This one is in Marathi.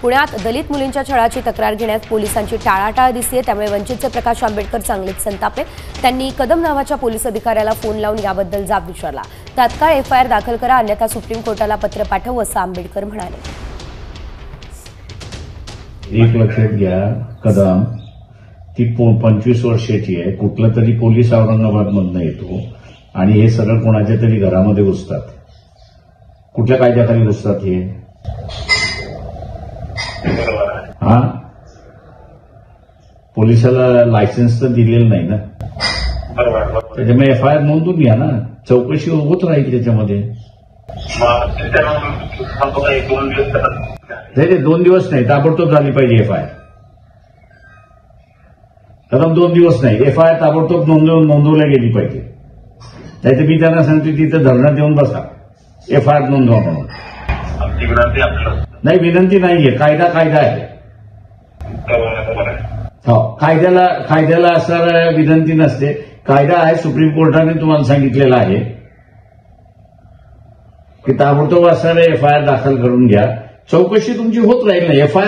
पुण्यात दलित मुलींच्या छळाची तक्रार घेण्यात पोलिसांची टाळाटाळ दिसते, त्यामुळे वंचितचे प्रकाश आंबेडकर चांगलेच संतापले। त्यांनी कदम नावाच्या पोलीस अधिकाऱ्याला फोन लावून याबद्दल जाब विचारला। तात्काळ एफआयआर दाखल करा, अन्यथा सुप्रीम कोर्टाला पत्र पाठवू असं आंबेडकर म्हणाले। एक लक्षात घ्या, कदम ती 25 वर्षाची आहे, कुठला तरी पोलीस औरंगाबादमधनं येतो आणि हे सगळं कोणाच्या तरी घरामध्ये घुसतात। कुठल्या कायद्याखाली घुसतात हे? हा, पोलिसाला लायसन्स तर दिलेलं नाही ना, त्याच्यामुळे एफआयआर नोंदून घ्या ना, चौकशी होत राहील त्याच्यामध्ये। नाही, 2 दिवस नाही, ताबडतोब झाली पाहिजे एफआयआर। कदम 2 दिवस नाही, एफआयआर ताबडतोब नोंदवल्या गेली पाहिजे। त्याचे मी त्यांना सांगतो तिथे धरणात येऊन बसा, एफआयआर नोंदवा म्हणून। नाही, विनंती नाहीये, कायदा आहे। हो, कायद्याला असणारा विनंती नसते, कायदा आहे। सुप्रीम कोर्टाने तुम्हाला सांगितलेलं आहे की ताबडतोब असणारे एफआयआर दाखल करून घ्या, चौकशी तुमची होत राहील ना। एफआयआर